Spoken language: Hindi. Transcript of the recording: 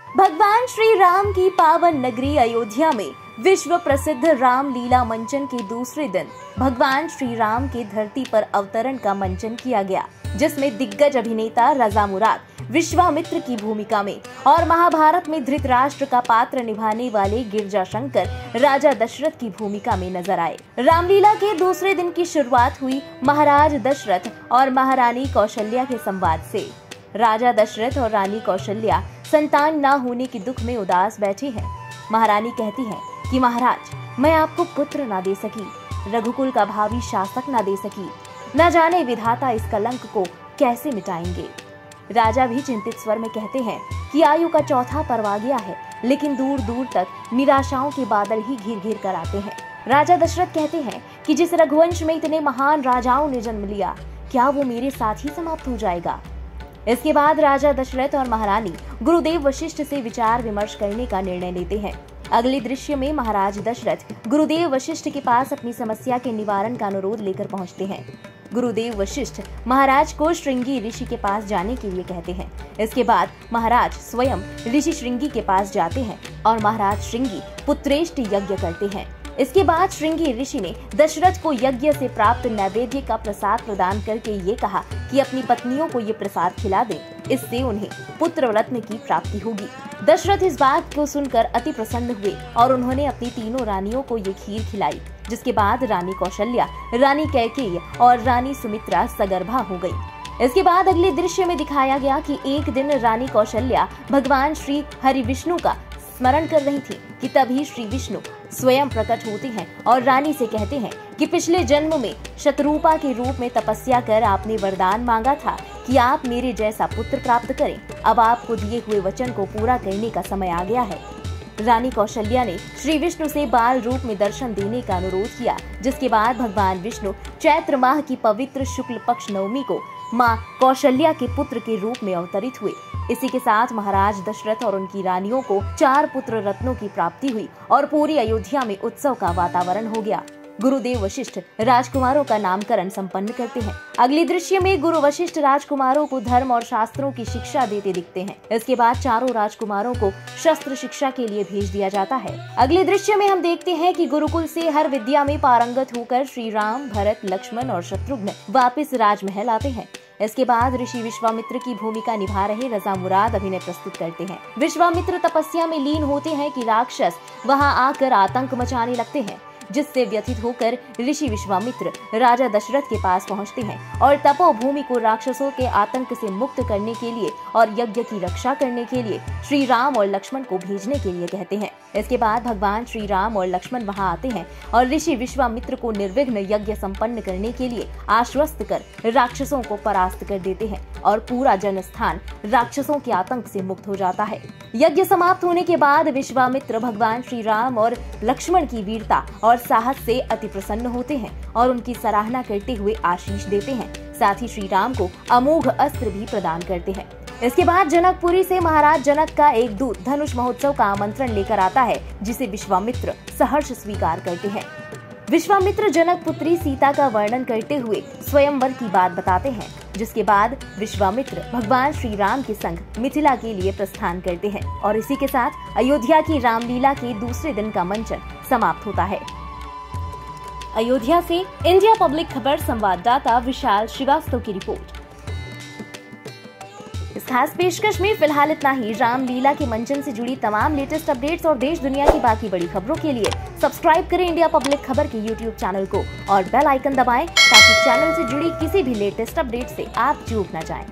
भगवान श्री राम की पावन नगरी अयोध्या में विश्व प्रसिद्ध रामलीला मंचन के दूसरे दिन भगवान श्री राम के धरती पर अवतरण का मंचन किया गया, जिसमें दिग्गज अभिनेता रजा मुराद विश्वामित्र की भूमिका में और महाभारत में धृतराष्ट्र का पात्र निभाने वाले गिरजा शंकर राजा दशरथ की भूमिका में नजर आए। रामलीला के दूसरे दिन की शुरुआत हुई महाराज दशरथ और महारानी कौशल्या के संवाद से। राजा दशरथ और रानी कौशल्या संतान न होने के दुख में उदास बैठे हैं। महारानी कहती है कि महाराज, मैं आपको पुत्र ना दे सकी, रघुकुल का भावी शासक ना दे सकी, न जाने विधाता इस कलंक को कैसे मिटाएंगे। राजा भी चिंतित स्वर में कहते हैं कि आयु का चौथा पर्व आ गया है, लेकिन दूर दूर तक निराशाओं के बादल ही घिर घिर कर आते हैं। राजा दशरथ कहते हैं कि जिस रघुवंश में इतने महान राजाओं ने जन्म लिया, क्या वो मेरे साथ ही समाप्त हो जाएगा। इसके बाद राजा दशरथ और महारानी गुरुदेव वशिष्ठ से विचार विमर्श करने का निर्णय लेते हैं। अगले दृश्य में महाराज दशरथ गुरुदेव वशिष्ठ के पास अपनी समस्या के निवारण का अनुरोध लेकर पहुंचते हैं। गुरुदेव वशिष्ठ महाराज को श्रृंगी ऋषि के पास जाने के लिए कहते हैं। इसके बाद महाराज स्वयं ऋषि श्रृंगी के पास जाते हैं और महाराज श्रृंगी पुत्रेष्टि यज्ञ करते हैं। इसके बाद श्रृंगी ऋषि ने दशरथ को यज्ञ से प्राप्त नैवेद्य का प्रसाद प्रदान करके ये कहा कि अपनी पत्नियों को ये प्रसाद खिला दें, इससे उन्हें पुत्र रत्न की प्राप्ति होगी। दशरथ इस बात को सुनकर अति प्रसन्न हुए और उन्होंने अपनी तीनों रानियों को ये खीर खिलाई, जिसके बाद रानी कौशल्या, रानी कैकेयी और रानी सुमित्रा सगर्भा हो गयी। इसके बाद अगले दृश्य में दिखाया गया कि एक दिन रानी कौशल्या भगवान श्री हरि विष्णु का स्मरण कर रही थी कि तभी श्री विष्णु स्वयं प्रकट होते हैं और रानी से कहते हैं कि पिछले जन्म में शतरूपा के रूप में तपस्या कर आपने वरदान मांगा था कि आप मेरे जैसा पुत्र प्राप्त करें। अब आपको दिए हुए वचन को पूरा करने का समय आ गया है। रानी कौशल्या ने श्री विष्णु से बाल रूप में दर्शन देने का अनुरोध किया, जिसके बाद भगवान विष्णु चैत्र माह की पवित्र शुक्ल पक्ष नवमी को माँ कौशल्या के पुत्र के रूप में अवतरित हुए। इसी के साथ महाराज दशरथ और उनकी रानियों को 4 पुत्र रत्नों की प्राप्ति हुई और पूरी अयोध्या में उत्सव का वातावरण हो गया। गुरुदेव वशिष्ठ राजकुमारों का नामकरण संपन्न करते हैं। अगले दृश्य में गुरु वशिष्ठ राजकुमारों को धर्म और शास्त्रों की शिक्षा देते दिखते हैं। इसके बाद चारों राजकुमारों को शस्त्र शिक्षा के लिए भेज दिया जाता है। अगले दृश्य में हम देखते हैं कि गुरुकुल से हर विद्या में पारंगत होकर श्री राम, भरत, लक्ष्मण और शत्रुघ्न वापिस राजमहल आते हैं। इसके बाद ऋषि विश्वामित्र की भूमिका निभा रहे रजा मुराद अभिनय प्रस्तुत करते हैं। विश्वामित्र तपस्या में लीन होते हैं कि राक्षस वहां आकर आतंक मचाने लगते हैं, जिससे व्यथित होकर ऋषि विश्वामित्र राजा दशरथ के पास पहुंचते हैं और तपोभूमि को राक्षसों के आतंक से मुक्त करने के लिए और यज्ञ की रक्षा करने के लिए श्री राम और लक्ष्मण को भेजने के लिए कहते हैं। इसके बाद भगवान श्री राम और लक्ष्मण वहां आते हैं और ऋषि विश्वामित्र को निर्विघ्न यज्ञ संपन्न करने के लिए आश्वस्त कर राक्षसों को परास्त कर देते हैं और पूरा जनस्थान राक्षसों के आतंक से मुक्त हो जाता है। यज्ञ समाप्त होने के बाद विश्वामित्र भगवान श्री राम और लक्ष्मण की वीरता और साहस से अति प्रसन्न होते हैं और उनकी सराहना करते हुए आशीष देते हैं। साथ ही श्री राम को अमोघ अस्त्र भी प्रदान करते हैं। इसके बाद जनकपुरी से महाराज जनक का एक दूत धनुष महोत्सव का आमंत्रण लेकर आता है, जिसे विश्वामित्र सहर्ष स्वीकार करते हैं। विश्वामित्र जनक पुत्री सीता का वर्णन करते हुए स्वयंवर की बात बताते हैं, जिसके बाद विश्वामित्र भगवान श्री राम के संग मिथिला के लिए प्रस्थान करते हैं और इसी के साथ अयोध्या की रामलीला के दूसरे दिन का मंचन समाप्त होता है। अयोध्या से इंडिया पब्लिक खबर संवाददाता विशाल श्रीवास्तव की रिपोर्ट। इस खास पेशकश में फिलहाल इतना ही। रामलीला के मंचन से जुड़ी तमाम लेटेस्ट अपडेट्स और देश दुनिया की बाकी बड़ी खबरों के लिए सब्सक्राइब करें इंडिया पब्लिक खबर के YouTube चैनल को और बेल आइकन दबाएं, ताकि चैनल से जुड़ी किसी भी लेटेस्ट अपडेट से आप चूक न जाएं।